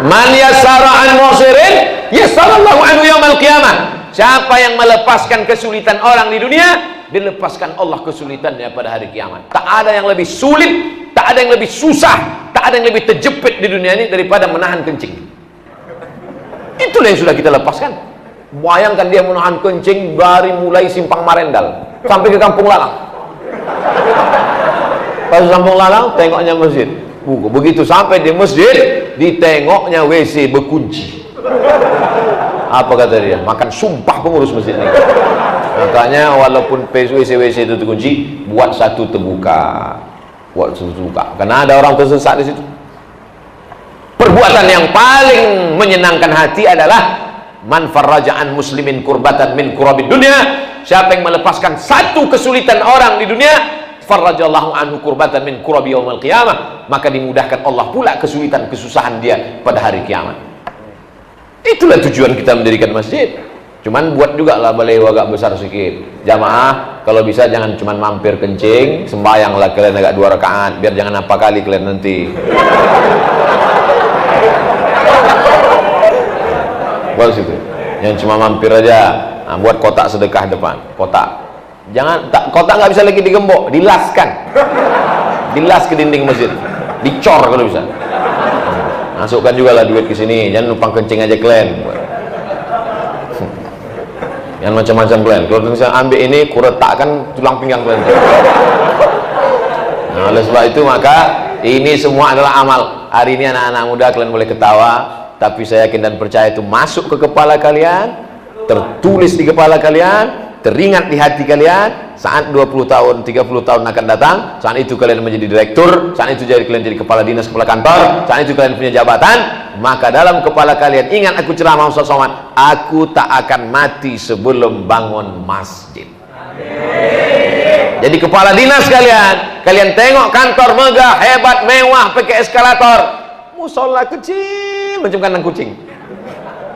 Man yassara an musirin yassarallahu anhu yaumal qiyamah. Siapa yang melepaskan kesulitan orang di dunia, dilepaskan Allah kesulitannya pada hari kiamat. Tak ada yang lebih sulit, tak ada yang lebih susah, tak ada yang lebih terjepit di dunia ini daripada menahan kencing. Itulah yang sudah kita lepaskan. Bayangkan dia menahan kencing dari mulai Simpang Marendal sampai ke Kampung Lalang. Pas Kampung Lalang tengoknya masjid. Begitu sampai di masjid, ditengoknya WC berkunci. Apa kata dia? Makan sumpah pengurus masjid ini. Makanya walaupun WC itu terkunci, buat satu terbuka. Buat satu terbuka. Karena ada orang tersesat di situ. Perbuatan yang paling menyenangkan hati adalah man farraja'an muslimin kurbatan min kurabid dunia. Siapa yang melepaskan satu kesulitan orang di dunia, farrajallahu anhu kurbatan min kurabi yaumil qiyamah, maka dimudahkan Allah pula kesulitan kesusahan dia pada hari kiamat. Itulah tujuan kita mendirikan masjid. Cuman buat juga lah balai agak besar sedikit. Jamaah kalau bisa jangan cuman mampir kencing, sembahyanglah kalian agak 2 rakaat, biar jangan apa kali kalian nanti. Buat situ. Yang cuma mampir aja. Nah, buat kotak sedekah depan. Kotak. Jangan kotak nggak bisa lagi digembok, dilaskan. Dilas ke dinding masjid. Dicor kalau bisa. Masukkan juga lah duit ke sini. Jangan numpang kencing aja kalian. Yang macam-macam kalian. Kalau misalnya ambil ini, kuretakkan tulang pinggang kalian. Nah, oleh sebab itu maka ini semua adalah amal. Hari ini anak-anak muda kalian boleh ketawa, tapi saya yakin dan percaya itu masuk ke kepala kalian, tertulis di kepala kalian, teringat di hati kalian. Saat 20 tahun, 30 tahun akan datang, saat itu kalian menjadi direktur, saat itu kalian jadi kepala dinas, kepala kantor, saat itu kalian punya jabatan, maka dalam kepala kalian, ingat aku ceramah Ustaz Somad, aku tak akan mati sebelum bangun masjid. Jadi kepala dinas kalian tengok kantor megah, hebat, mewah, pakai eskalator, musola kecil macam kandang kucing.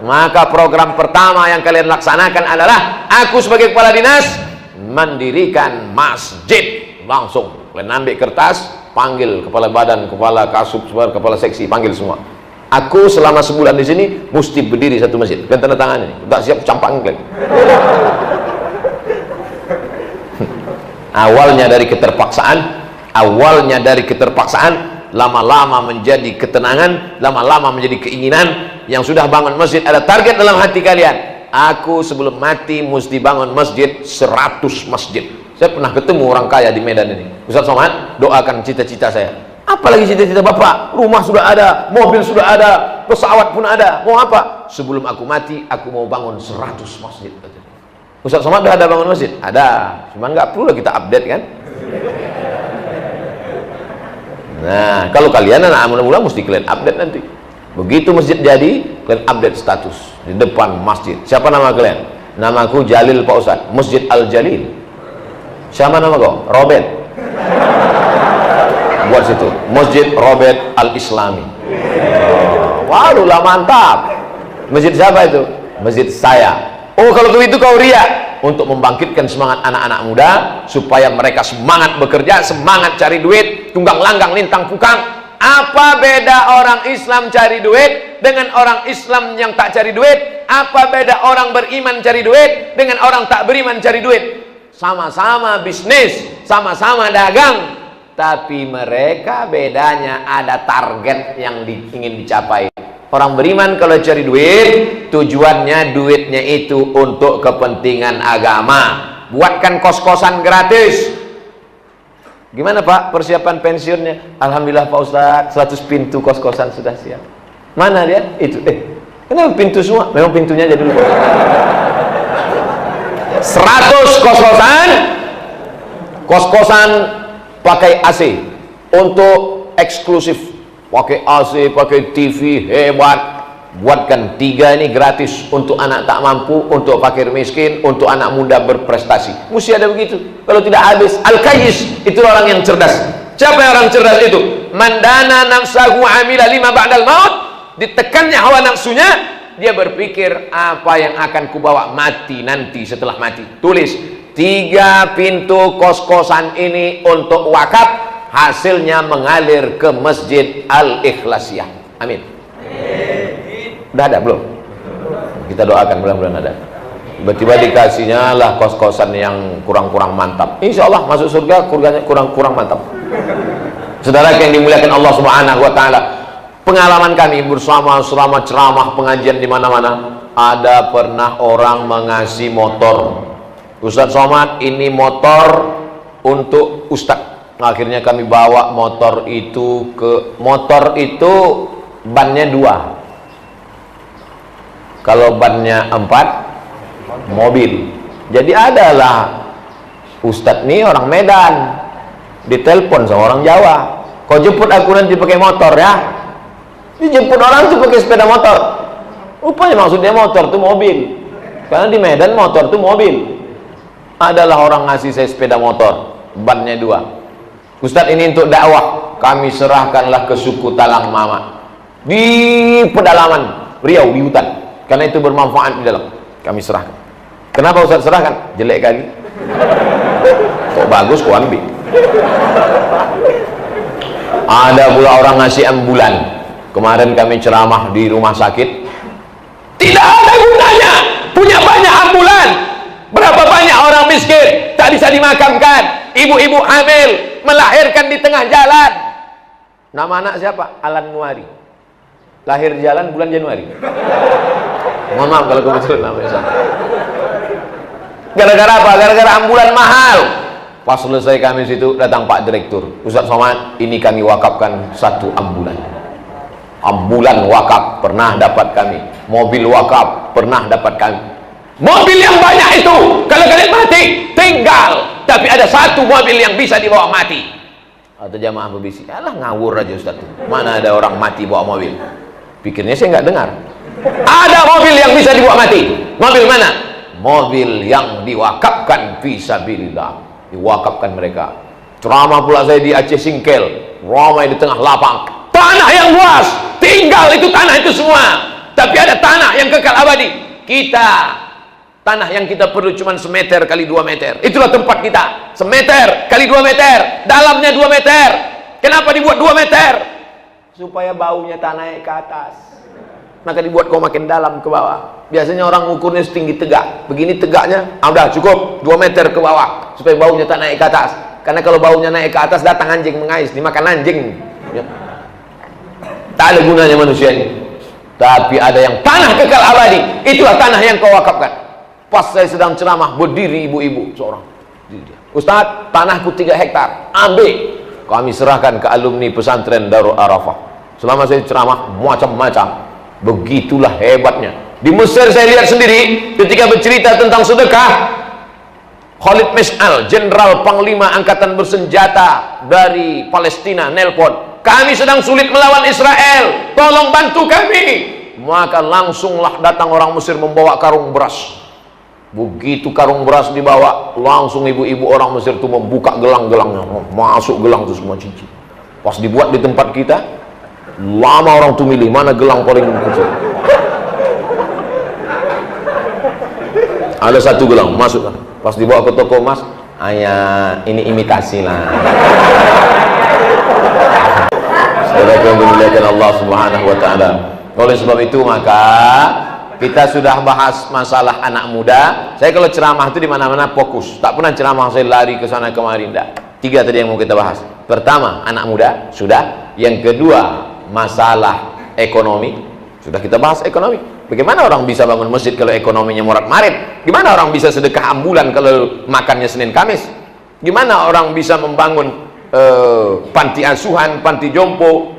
Maka program pertama yang kalian laksanakan adalah, aku sebagai kepala dinas mendirikan masjid. Langsung kalian ambil kertas, panggil kepala badan, kepala kasub, kepala seksi, panggil semua. Aku selama sebulan di sini mesti berdiri satu masjid. Kalian tanda tangan ini, tak siap campang kalian. Awalnya dari keterpaksaan, lama-lama menjadi ketenangan, lama-lama menjadi keinginan. Yang sudah bangun masjid, ada target dalam hati kalian, aku sebelum mati mesti bangun masjid 100 masjid. Saya pernah ketemu orang kaya di Medan ini. Ustaz Somad, doakan cita-cita saya. Apalagi cita-cita Bapak? Rumah sudah ada, mobil sudah ada, pesawat pun ada, mau apa? Sebelum aku mati, aku mau bangun 100 masjid. Ustaz Somad sudah ada bangun masjid? Ada, cuma nggak perlu kita update kan. Nah, kalau kalian anak muda mesti kalian update nanti. Begitu masjid jadi, kalian update status di depan masjid. Siapa nama kalian? Namaku Jalil Pak Ustaz, Masjid Al Jalil. Siapa nama kau? Robert. Buat situ, Masjid Robert Al Islami. Waduh lah, mantap. Masjid siapa itu? Masjid saya. Oh, kalau begitu kau riak. Untuk membangkitkan semangat anak-anak muda supaya mereka semangat bekerja, semangat cari duit, tunggang langgang lintang pukang. Apa beda orang Islam cari duit dengan orang Islam yang tak cari duit? Apa beda orang beriman cari duit dengan orang tak beriman cari duit? Sama-sama bisnis, sama-sama dagang, tapi mereka bedanya ada target yang ingin dicapai. Orang beriman kalau cari duit, tujuannya duitnya itu untuk kepentingan agama. Buatkan kos-kosan gratis. Gimana Pak persiapan pensiunnya? Alhamdulillah Pak Ustadz, 100 pintu kos-kosan sudah siap. Mana dia? Itu. Kenapa pintu semua? Memang pintunya aja dulu. 100 kos-kosan. Kos-kosan pakai AC. Untuk eksklusif. Pakai AC, pakai TV, hebat. Buatkan 3 ini gratis untuk anak tak mampu, untuk fakir miskin, untuk anak muda berprestasi. Mesti ada begitu. Kalau tidak habis, Al-Qayyis itu orang yang cerdas. Siapa yang orang cerdas itu? Mandana nafsahu amila lima ba'dal maut. Ditekannya hawa nafsunya, dia berpikir apa yang akan kubawa mati nanti setelah mati. Tulis 3 pintu kos-kosan ini untuk wakaf, hasilnya mengalir ke Masjid Al-Ikhlasiyah. Amin. Udah ada belum? Kita doakan mudah-mudahan ada. Tiba-tiba dikasihnya lah kos-kosan yang kurang-kurang mantap. Insya Allah masuk surga kurang-kurang mantap. Saudara yang dimuliakan Allah Subhanahu Wa Taala, pengalaman kami bersama selama ceramah pengajian di mana-mana, ada pernah orang mengasih motor. Ustadz Somad, ini motor untuk Ustadz. Akhirnya kami bawa motor itu bannya 2. Kalau bannya 4, mobil. Jadi adalah Ustadz nih orang Medan, ditelepon sama orang Jawa, kau jemput aku nanti pakai motor ya. Dijemput orang tuh pakai sepeda motor. Rupanya maksudnya motor tuh mobil, karena di Medan motor tuh mobil. Adalah orang ngasih saya sepeda motor, bannya 2. Ustadz, ini untuk dakwah, kami serahkanlah ke suku Talang Mama di pedalaman Riau, di hutan, karena itu bermanfaat di dalam. Kami serahkan. Kenapa Ustadz serahkan? Jelek kali. Kok bagus kok ambil. Ada pula orang ngasih ambulan. Kemarin kami ceramah di rumah sakit, tidak ada gunanya punya banyak ambulan. Berapa banyak orang miskin tak bisa dimakamkan, ibu-ibu hamil melahirkan di tengah jalan. Nama anak siapa? Alan Nuari. Lahir jalan bulan Januari. Mohon maaf kalau kebetulan namanya sama. Gara-gara apa? Gara-gara ambulan mahal. Pas selesai kami situ, datang Pak Direktur, Ustadz Somad, ini kami wakafkan 1 ambulan. Ambulan wakaf pernah dapat kami, mobil wakaf pernah dapat kami. Mobil yang banyak itu kalau kalian mati tinggal, tapi ada 1 mobil yang bisa dibawa mati. Atau jamaah berbisik, alah ngawur aja Ustadz, mana ada orang mati bawa mobil. Pikirnya saya nggak dengar. Ada mobil yang bisa dibawa mati. Mobil mana? Mobil yang diwakafkan fisabilillah, diwakafkan mereka. Ceramah pula saya di Aceh Singkel, ramai di tengah lapang, tanah yang luas, tinggal itu tanah itu semua, tapi ada tanah yang kekal abadi. Kita, tanah yang kita perlu cuma 1 meter kali 2 meter, itulah tempat kita. 1 meter kali 2 meter, dalamnya 2 meter. Kenapa dibuat 2 meter? Supaya baunya tanah ke atas, maka dibuat kau makin dalam ke bawah. Biasanya orang ukurnya setinggi tegak, begini tegaknya, udah cukup 2 meter ke bawah, supaya baunya tak naik ke atas. Karena kalau baunya naik ke atas, datang anjing mengais, dimakan anjing ya. Tak ada gunanya manusia ini. Tapi ada yang tanah kekal abadi, itulah tanah yang kau wakafkan. Pas saya sedang ceramah, berdiri ibu-ibu seorang, Ustadz, tanahku 3 hektar, ambil. Kami serahkan ke alumni pesantren Darul Arafah. Selama saya ceramah macam-macam. Begitulah hebatnya. Di Mesir saya lihat sendiri, ketika bercerita tentang sedekah, Khalid Mes'al, Jenderal Panglima Angkatan Bersenjata dari Palestina, nelpon, kami sedang sulit melawan Israel, tolong bantu kami. Maka langsunglah datang orang Mesir membawa karung beras. Begitu karung beras dibawa, langsung ibu-ibu orang Mesir itu membuka gelang-gelangnya, masuk gelang itu semua cincin. Pas dibuat di tempat kita, lama orang tuh milih mana gelang paling kecil. Ada 1 gelang, masuk. Pas dibawa ke toko emas, ayah ini imitasi lah. Saudara yang dimuliakan Allah Subhanahu Wa Taala. Oleh sebab itu maka kita sudah bahas masalah anak muda. Saya kalau ceramah itu di mana-mana fokus. Tak pernah ceramah saya lari ke sana kemari, enggak. 3 tadi yang mau kita bahas. Pertama, anak muda, sudah. Yang kedua, masalah ekonomi. Sudah kita bahas ekonomi. Bagaimana orang bisa bangun masjid kalau ekonominya morat-marit? Gimana orang bisa sedekah ambulan kalau makannya Senin Kamis? Gimana orang bisa membangun panti asuhan, panti jompo,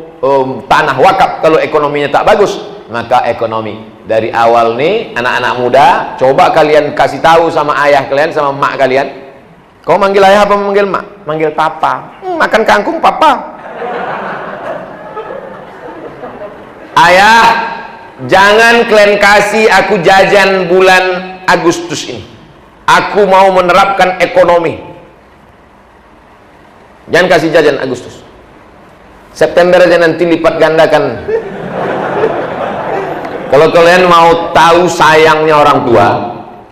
tanah wakaf kalau ekonominya tak bagus? Maka ekonomi dari awal nih, anak-anak muda, coba kalian kasih tahu sama ayah kalian, sama emak kalian. Kau manggil ayah apa manggil emak? Manggil papa. Makan kangkung papa. Ayah, jangan kalian kasih aku jajan bulan Agustus ini. Aku mau menerapkan ekonomi. Jangan kasih jajan Agustus. September aja nanti lipat gandakan. Kalau kalian mau tahu sayangnya orang tua,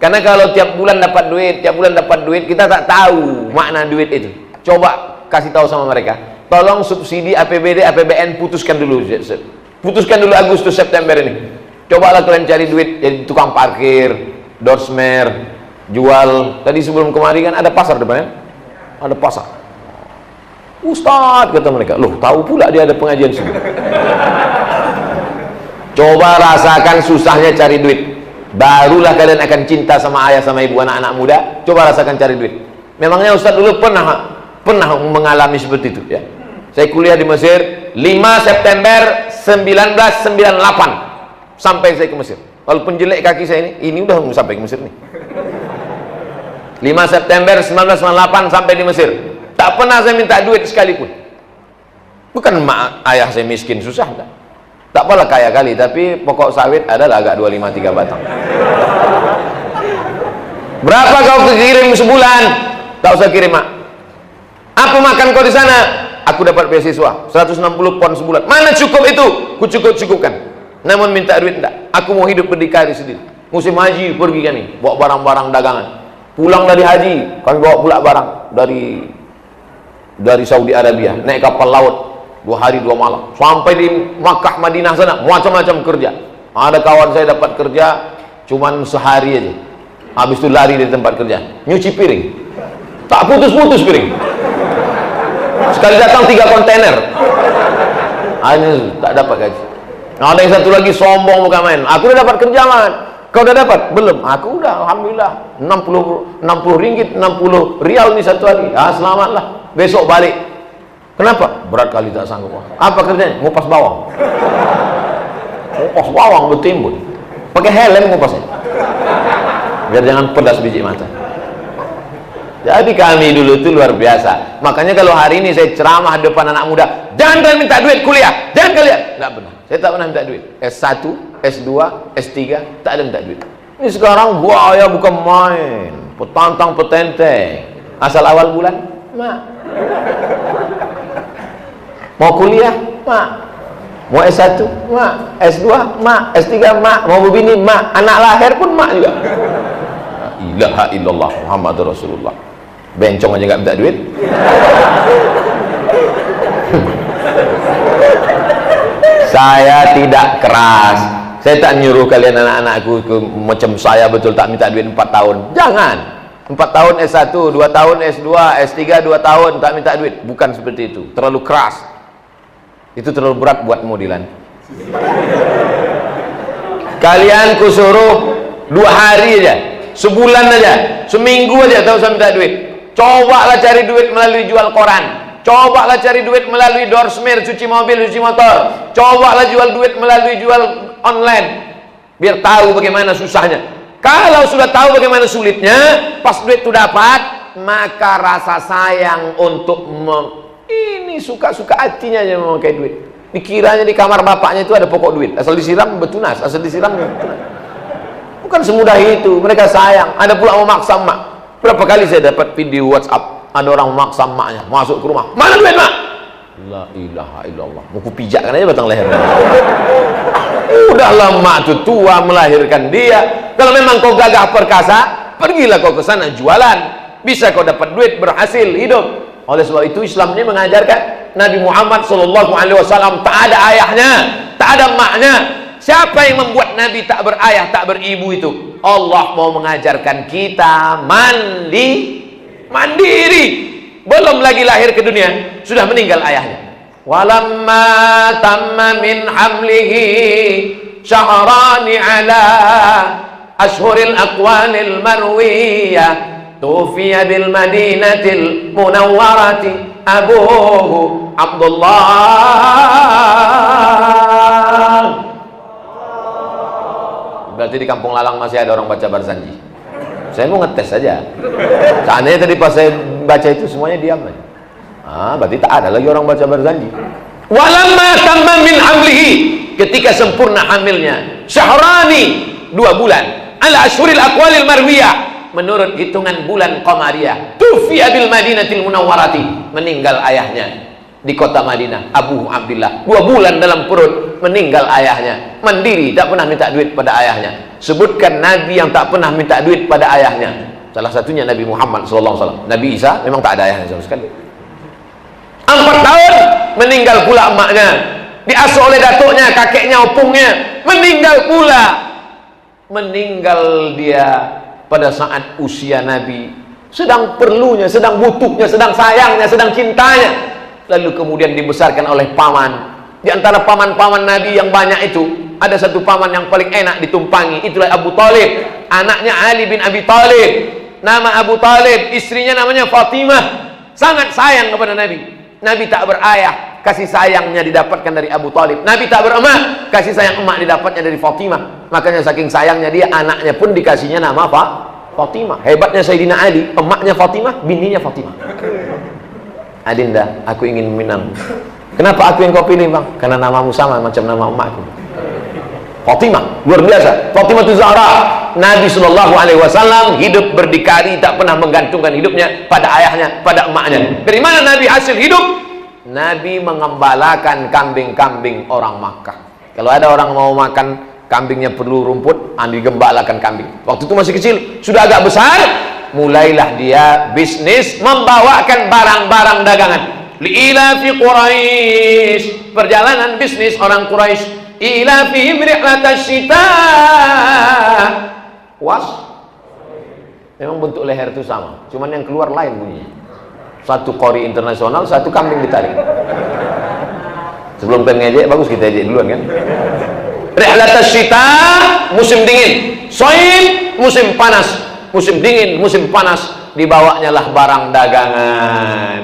karena kalau tiap bulan dapat duit, kita tak tahu makna duit itu. Coba kasih tahu sama mereka, tolong subsidi APBD, APBN putuskan dulu Agustus September ini. Cobalah kalian cari duit jadi tukang parkir, dorsmer, jual. Tadi sebelum kemari kan ada pasar depannya, ada pasar. Ustadz, kata mereka, loh tahu pula dia ada pengajian sini. Coba rasakan susahnya cari duit, barulah kalian akan cinta sama ayah sama ibu. Anak-anak muda, coba rasakan cari duit. Memangnya Ustadz dulu pernah mengalami seperti itu ya. Saya kuliah di Mesir 5 September 1998 sampai saya ke Mesir. Walaupun jelek kaki saya ini udah sampai ke Mesir nih. 5 September 1998 sampai di Mesir. Tak pernah saya minta duit sekalipun. Bukan ayah saya miskin susah, enggak. Tak apalah kaya kali, tapi pokok sawit adalah agak 253 batang. Berapa kau kirim sebulan? Tak usah kirim, Mak. Apa makan kau di sana? Aku dapat beasiswa 160 pon sebulan. Mana cukup itu? Ku cukupkan. Namun minta duit enggak. Aku mau hidup berdikari sendiri. Musim haji pergi kami, bawa barang-barang dagangan. Pulang dari haji, kami bawa pula barang dari Saudi Arabia, naik kapal laut 2 hari 2 malam sampai di Makkah Madinah sana, macam-macam kerja. Ada kawan saya dapat kerja cuman sehari aja, habis itu lari dari tempat kerja, nyuci piring, tak putus-putus piring, sekali datang 3 kontainer, hanya tak dapat gaji. Ada yang satu lagi sombong bukan main, aku udah dapat kerja man. Kau udah dapat? Belum. Aku udah, alhamdulillah 60 ringgit, 60 rial nih satu hari. Ah, selamatlah. Besok balik. Kenapa? Berat kali tak sanggup. Apa kerjanya? Ngupas bawang. Ngupas bawang bertimbun. Pakai helm ngupasnya. Biar jangan pedas biji mata. Jadi kami dulu itu luar biasa. Makanya kalau hari ini saya ceramah depan anak muda, jangan kalian minta duit kuliah. Jangan kalian. Enggak benar. Saya tak pernah minta duit. S1, S2, S3 tak ada minta duit. Ini sekarang buaya bukan main, petantang petenteng. Asal awal bulan, Mak. Mau kuliah, Mak. Mau S1, Mak. S2, Mak. S3, Mak. Mau berbini, Mak. Anak lahir pun Mak juga. La ilaha illallah Muhammadur Rasulullah. Bencong aja nggak minta duit. Saya tidak keras. Saya tak nyuruh kalian anak-anakku macam saya betul tak minta duit 4 tahun. Jangan. 4 tahun S1, 2 tahun S2, S3 2 tahun tak minta duit. Bukan seperti itu. Terlalu keras. Itu terlalu berat buatmu, Dilan. Kalian kusuruh 2 hari aja, sebulan aja, seminggu aja tak usah minta duit. Cobalah cari duit melalui jual koran. Cobalah cari duit melalui dorsmer, cuci mobil, cuci motor. Cobalah jual duit melalui jual online. Biar tahu bagaimana susahnya. Kalau sudah tahu bagaimana sulitnya, pas duit itu dapat, maka rasa sayang untuk ini suka-suka hatinya aja memakai duit. Dikiranya di kamar bapaknya itu ada pokok duit. Asal disiram betunas, asal disiram betunas. Bukan semudah itu. Mereka sayang. Ada pula memaksa emak. Berapa kali saya dapat video WhatsApp, ada orang memaksa emaknya masuk ke rumah. Mana duit, Mak? La ilaha illallah. Mau kupijakkan aja batang lehernya. Udahlah emak itu tua melahirkan dia. Kalau memang kau gagah perkasa, pergilah kau ke sana jualan. Bisa kau dapat duit, berhasil hidup. Oleh sebab itu Islam ini mengajarkan Nabi Muhammad SAW tak ada ayahnya, tak ada emaknya. Siapa yang membuat Nabi tak berayah, tak beribu itu? Allah mau mengajarkan kita mandiri. Belum lagi lahir ke dunia, sudah meninggal ayahnya. Walamma tamma min hamlihi syahrani ala ashhuril aqwanil marwiyah tufiya bil madinatil munawwarati abuhu Abdullah. Berarti di Kampung Lalang masih ada orang baca Barzanji. Saya mau ngetes saja. Seandainya tadi pas saya baca itu semuanya diam aja. Berarti tak ada lagi orang baca Barzanji. Walamma tamma min hamlihi, ketika sempurna hamilnya, syahrani 2 bulan, ala ashuril aqwalil marwiyah, menurut hitungan bulan qamariyah, tufiya bil madinatil munawwarati, meninggal ayahnya di kota Madinah, Abu Abdullah. 2 bulan dalam perut, meninggal ayahnya. Mandiri, tak pernah minta duit pada ayahnya. Sebutkan Nabi yang tak pernah minta duit pada ayahnya. Salah satunya Nabi Muhammad SAW. Nabi Isa memang tak ada ayahnya sama sekali. 4 tahun meninggal pula emaknya. diasuh oleh datuknya, kakeknya, opungnya, meninggal pula. Meninggal dia pada saat usia Nabi, sedang perlunya, sedang butuhnya, sedang sayangnya, sedang cintanya. Lalu kemudian dibesarkan oleh paman. Di antara paman-paman Nabi yang banyak itu, ada satu paman yang paling enak ditumpangi, itulah Abu Talib, anaknya Ali bin Abi Talib. Nama Abu Talib, istrinya namanya Fatimah. Sangat sayang kepada Nabi. Nabi tak berayah, kasih sayangnya didapatkan dari Abu Talib. Nabi tak beremak, kasih sayang emak didapatnya dari Fatimah. Makanya saking sayangnya dia, anaknya pun dikasihnya nama Fatimah. Hebatnya Sayyidina Ali, emaknya Fatimah, bininya Fatimah. Adinda, aku ingin meminang. Kenapa aku yang kau pilih, bang? Karena namamu sama macam nama emakku, Fatimah. Luar biasa. Fatimah itu Zahra. Nabi SAW hidup berdikari, tak pernah menggantungkan hidupnya pada ayahnya, pada emaknya. Dari mana Nabi hasil hidup? Nabi mengembalakan kambing-kambing orang Makkah. Kalau ada orang mau makan kambingnya perlu rumput, digembalakan kambing. Waktu itu masih kecil, sudah agak besar, mulailah dia bisnis membawakan barang-barang dagangan. Li'ilafi Quraisy, perjalanan bisnis orang Quraisy. Ila fihim rihlatasy syita. Was. Memang bentuk leher itu sama, cuman yang keluar lain bunyinya. Satu kori internasional, satu kambing ditarik. Sebelum kita ngejek, bagus kita ejek duluan kan. Rihlatasy syita, musim dingin. Shaib, musim panas. Musim dingin, musim panas, dibawanya lah barang dagangan.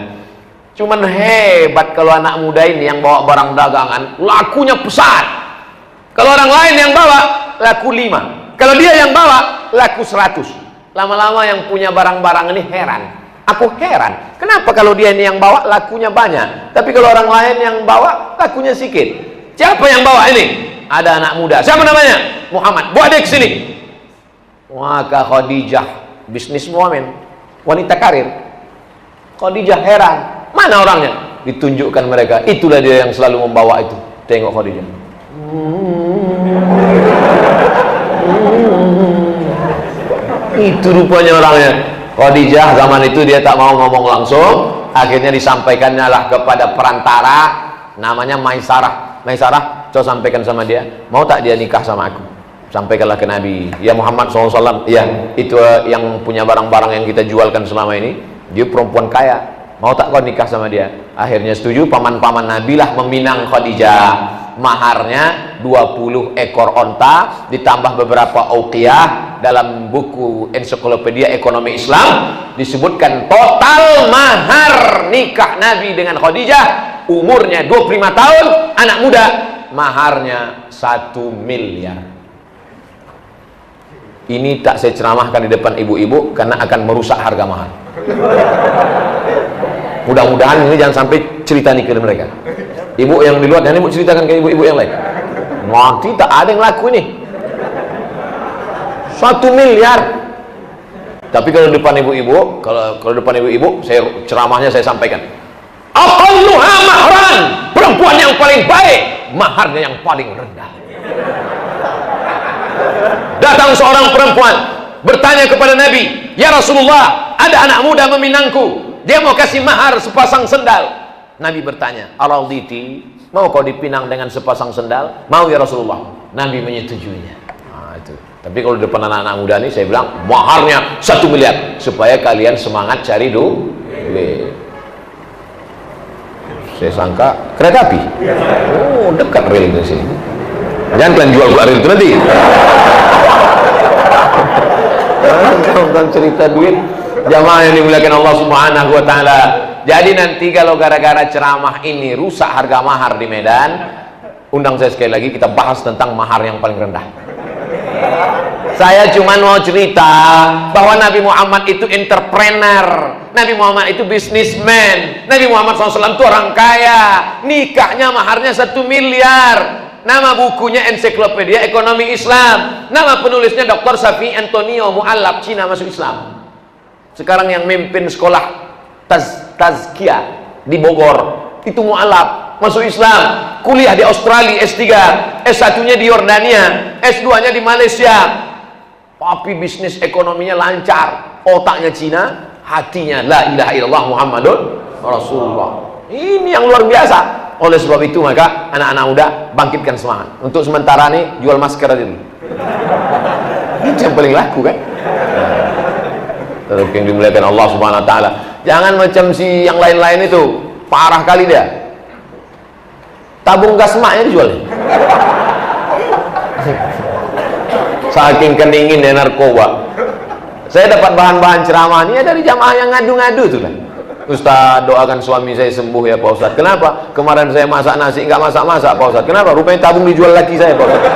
Cuman hebat kalau anak muda ini yang bawa barang dagangan, lakunya pesat. Kalau orang lain yang bawa, laku 5. Kalau dia yang bawa, laku 100. Lama-lama yang punya barang-barang ini heran. Aku heran, kenapa kalau dia ini yang bawa, lakunya banyak, tapi kalau orang lain yang bawa, lakunya sedikit. Siapa yang bawa ini? Ada anak muda. Siapa namanya? Muhammad. Bawa dia ke sini. Maka Khadijah, bisnis muamin, wanita karir. Khadijah heran. Mana orangnya? Ditunjukkan mereka. Itulah dia yang selalu membawa itu. Tengok Khadijah. Itu rupanya orangnya. Khadijah zaman itu dia tak mau ngomong langsung. Akhirnya disampaikannya lah kepada perantara, namanya Maisarah. Maisarah, coba sampaikan sama dia, mau tak dia nikah sama aku? Sampaikanlah ke Nabi. Ya Muhammad SAW. Ya, itu yang punya barang-barang yang kita jualkan selama ini. Dia perempuan kaya. Mau tak kau nikah sama dia? Akhirnya setuju. Paman-paman Nabi lah meminang Khadijah. Maharnya 20 ekor onta ditambah beberapa uqiyah. Dalam buku ensiklopedia ekonomi Islam disebutkan total mahar nikah Nabi dengan Khadijah, umurnya 25 tahun, anak muda, maharnya 1 miliar. Ini tak saya ceramahkan di depan ibu-ibu karena akan merusak harga mahar. Mudah-mudahan ini jangan sampai cerita nikah mereka. Ibu yang di luar, jangan ibu ceritakan ke ibu-ibu yang lain. Nanti tak ada yang laku ini. 1 miliar. Tapi kalau depan ibu-ibu, kalau depan ibu-ibu, saya ceramahnya saya sampaikan. Aqalluha mahran, perempuan yang paling baik, maharnya yang paling rendah. Datang seorang perempuan bertanya kepada Nabi, "Ya Rasulullah, ada anak muda meminangku. Dia mau kasih mahar sepasang sendal." Nabi bertanya, "Araditi, mau kau dipinang dengan sepasang sendal?" "Mau ya Rasulullah." Nabi menyetujuinya. Nah, itu. Tapi kalau depan anak-anak muda ini saya bilang maharnya 1 miliar supaya kalian semangat cari duit. Saya sangka kereta api. Oh, dekat rel dari sini. Jangan kalian jual rel itu nanti. Tentang cerita duit, jamaah yang dimuliakan Allah Subhanahu wa taala. Jadi nanti kalau gara-gara ceramah ini rusak harga mahar di Medan, undang saya sekali lagi, kita bahas tentang mahar yang paling rendah. Saya cuma mau cerita bahwa Nabi Muhammad itu entrepreneur, Nabi Muhammad itu businessman, Nabi Muhammad SAW itu orang kaya, nikahnya maharnya 1 miliar. Nama bukunya Ensiklopedia Ekonomi Islam, nama penulisnya Dr. Safi Antonio Muallab, Cina masuk Islam. Sekarang yang memimpin sekolah Tazkiyah di Bogor itu Muallab, masuk Islam. Kuliah di Australia S3, S1-nya di Yordania, S2-nya di Malaysia. Tapi bisnis ekonominya lancar, otaknya Cina, hatinya la ilaha illallah Muhammadun Rasulullah. Ini yang luar biasa. Oleh sebab itu maka anak-anak muda bangkitkan semangat. Untuk sementara nih jual masker aja dulu. Itu yang paling laku kan. Terus yang dimuliakan Allah Subhanahu Wa Taala. Jangan macam si yang lain-lain itu, parah kali dia. Tabung gas maknya dijual. Saking keningin ya narkoba. Saya dapat bahan-bahan ceramah ini ya dari jamaah yang ngadu-ngadu tuh kan. Ustaz, doakan suami saya sembuh ya Pak Ustaz. Kenapa? Kemarin saya masak nasi, nggak masak-masak Pak Ustaz. Kenapa? Rupanya tabung dijual laki saya Pak Ustaz.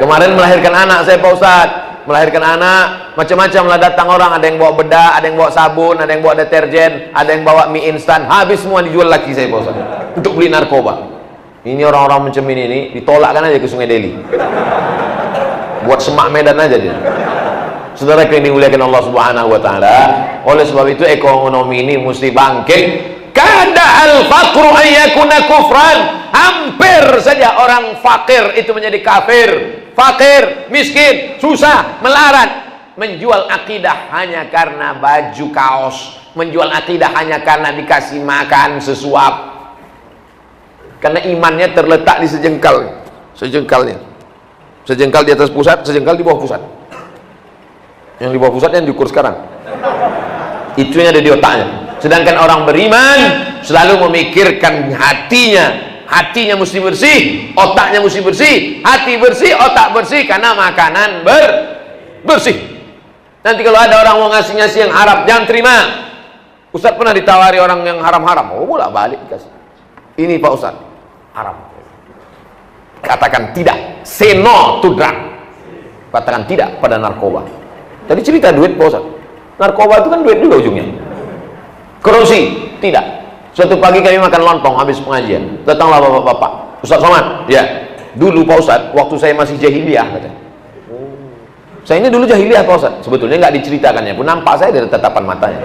Kemarin melahirkan anak saya Pak Ustaz. Melahirkan anak, macam-macam lah datang orang. Ada yang bawa bedak, ada yang bawa sabun, ada yang bawa deterjen, ada yang bawa mie instan. Habis semua dijual laki saya Pak Ustaz. Untuk beli narkoba. Ini orang-orang macam ini ditolakkan aja ke Sungai Deli. Buat semak Medan aja dia. Saudara yang dimuliakan Allah Subhanahu Wa Taala, oleh sebab itu ekonomi ini mesti bangkit. Kada al-faqru ayyakuna kufran. Hampir saja orang fakir itu menjadi kafir. Fakir, miskin, susah, melarat, menjual akidah hanya karena baju kaos, menjual akidah hanya karena dikasih makan sesuap. Karena imannya terletak di sejengkalnya. Sejengkal di atas pusat, sejengkal di bawah pusat. Yang di bawah pusat yang diukur sekarang. Itu yang ada di otaknya. Sedangkan orang beriman selalu memikirkan hatinya. Hatinya mesti bersih, otaknya mesti bersih. Hati bersih, otak bersih, karena makanan bersih. Nanti kalau ada orang mau ngasih-ngasih yang haram, jangan terima. Ustaz pernah ditawari orang yang haram-haram, oh bolak balik dikasih. Ini Pak Ustaz, haram. Katakan tidak, say no to drug. Katakan tidak pada narkoba. Tadi cerita duit Pak Ustaz. Narkoba itu kan duit juga ujungnya. Korupsi, tidak. Suatu pagi kami makan lontong habis pengajian. Datanglah bapak-bapak. Ustaz Somad, ya. Dulu Pak Ustaz, waktu saya masih jahiliyah katanya. Saya ini dulu jahiliyah Pak Ustaz. Sebetulnya nggak diceritakannya pun, nampak saya dari tatapan matanya.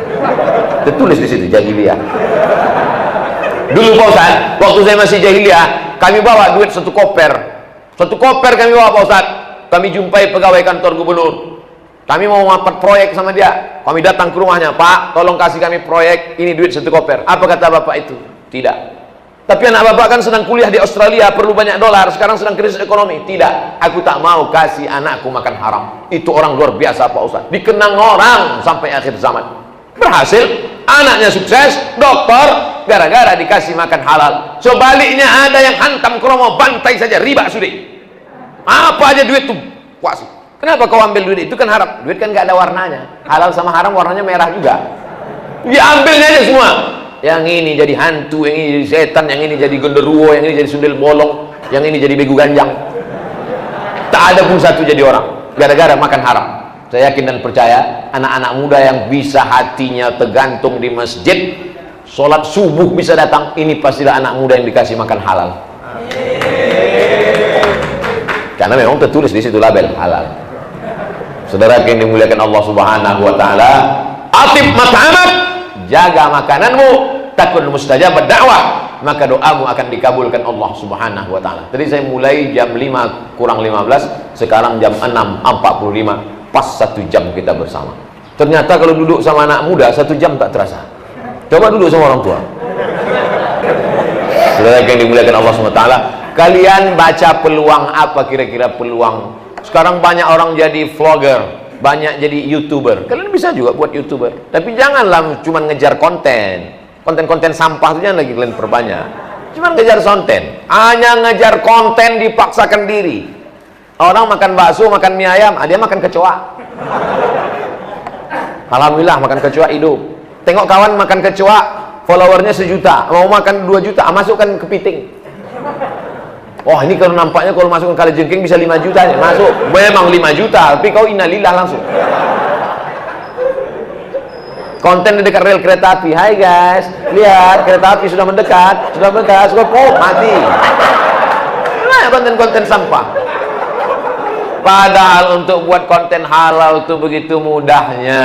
Tertulis di situ jahiliyah. Dulu Pak Ustaz, waktu saya masih jahiliyah, kami bawa duit satu koper. Satu koper kami bawa Pak Ustaz. Kami jumpai pegawai kantor gubernur. Kami mau mapat proyek sama dia. Kami datang ke rumahnya, Pak, tolong kasih kami proyek, ini duit satu koper. Apa kata bapak itu? Tidak. Tapi anak bapak kan sedang kuliah di Australia, perlu banyak dolar, sekarang sedang krisis ekonomi. Tidak, aku tak mau kasih anakku makan haram. Itu orang luar biasa Pak Ustaz. Dikenang orang sampai akhir zaman. Berhasil, anaknya sukses, dokter, gara-gara dikasih makan halal. Sebaliknya ada yang hantam kromo, bantai saja, riba sudi. Apa aja duit tuh, puas. Kenapa kau ambil duit itu? Kan haram. Duit kan nggak ada warnanya. Halal sama haram warnanya merah juga. Diambilnya aja semua. Yang ini jadi hantu, yang ini jadi setan, yang ini jadi genderuwo, yang ini jadi sundel bolong, yang ini jadi begu ganjang. Tak ada pun satu jadi orang. Gara-gara makan haram. Saya yakin dan percaya anak-anak muda yang bisa hatinya tergantung di masjid, sholat subuh bisa datang, ini pastilah anak muda yang dikasih makan halal. Karena memang tertulis di situ label halal. Saudara yang dimuliakan Allah Subhanahu Wa Taala, atib mat'amak, jaga makananmu, takun mustajab dakwah, maka doamu akan dikabulkan Allah Subhanahu Wa Taala. Tadi saya mulai jam 5 kurang 15, sekarang jam 6.45, pas 1 jam kita bersama. Ternyata kalau duduk sama anak muda 1 jam tak terasa. Coba duduk sama orang tua. Saudara yang dimuliakan Allah Subhanahu Wa Taala, kalian baca peluang apa kira-kira peluang? Sekarang banyak orang jadi vlogger, banyak jadi youtuber. Kalian bisa juga buat youtuber, tapi janganlah cuma ngejar konten sampah itu jangan lagi kalian perbanyak. Cuma ngejar konten, hanya ngejar konten dipaksakan diri. Orang makan bakso, makan mie ayam, dia makan kecoa. Alhamdulillah makan kecoa hidup. Tengok kawan makan kecoa, followernya 1 juta, mau makan 2 juta, masukkan kepiting. Oh ini kalau nampaknya kalau masukkan kali jengking bisa 5 juta nih. Masuk, memang 5 juta, tapi kau innalillah langsung. Konten di dekat rel kereta api. Hai guys, lihat kereta api sudah mendekat, sudah pop, mati. Nah, konten-konten sampah. Padahal untuk buat konten halal itu begitu mudahnya.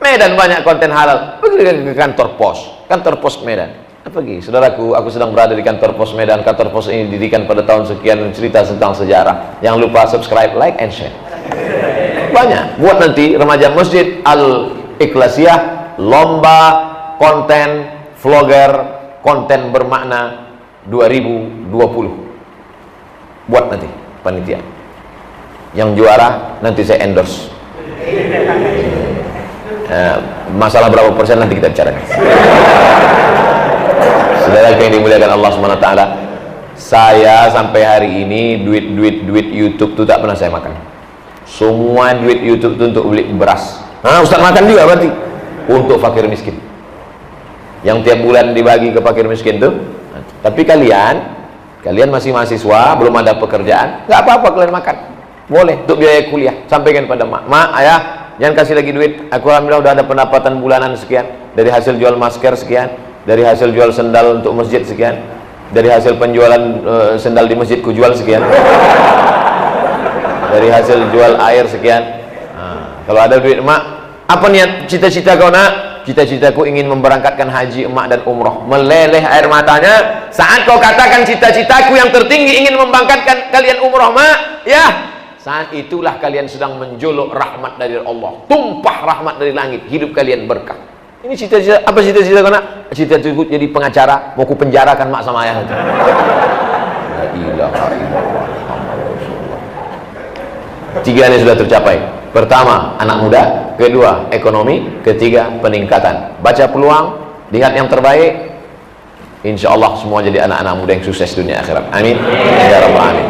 Medan banyak konten halal. Pergi ke kantor pos Medan. Pergi, saudaraku, aku sedang berada di kantor pos Medan. Kantor pos ini didirikan pada tahun sekian, cerita tentang sejarah. Jangan lupa subscribe, like, and share. Banyak. Buat nanti remaja Masjid Al-Ikhlasiyah lomba konten vlogger konten bermakna 2020. Buat nanti panitia. Yang juara nanti saya endorse. Masalah berapa persen nanti kita bicarakan. Saudara yang dimuliakan Allah SWT, saya sampai hari ini duit YouTube itu tak pernah saya makan. Semua duit YouTube itu untuk beli beras. Ustaz makan juga berarti untuk fakir miskin, yang tiap bulan dibagi ke fakir miskin tuh. Tapi kalian masih mahasiswa, belum ada pekerjaan, nggak apa-apa kalian makan, boleh untuk biaya kuliah. Sampaikan pada mak, ayah, jangan kasih lagi duit. Aku alhamdulillah udah ada pendapatan bulanan sekian, dari hasil jual masker sekian, dari hasil jual sendal untuk masjid sekian, dari hasil penjualan sendal di masjid ku jual sekian, dari hasil jual air sekian. Kalau ada duit, mak, apa niat cita-cita kau nak? Cita-citaku ingin memberangkatkan haji emak dan umroh. Meleleh air matanya saat kau katakan cita-citaku yang tertinggi ingin memberangkatkan kalian umroh, mak. Ya, saat itulah kalian sedang menjolok rahmat dari Allah. Tumpah rahmat dari langit, hidup kalian berkah. Ini cita-cita, apa cita-cita kau nak? Cita-citaku jadi pengacara, mau ku penjarakan mak sama ayah. La ilaha illallah. Tiga ini sudah tercapai. Pertama, anak muda. Kedua, ekonomi. Ketiga, peningkatan. Baca peluang, lihat yang terbaik. Insya Allah semua jadi anak-anak muda yang sukses dunia akhirat. Amin ya rabbal alamin.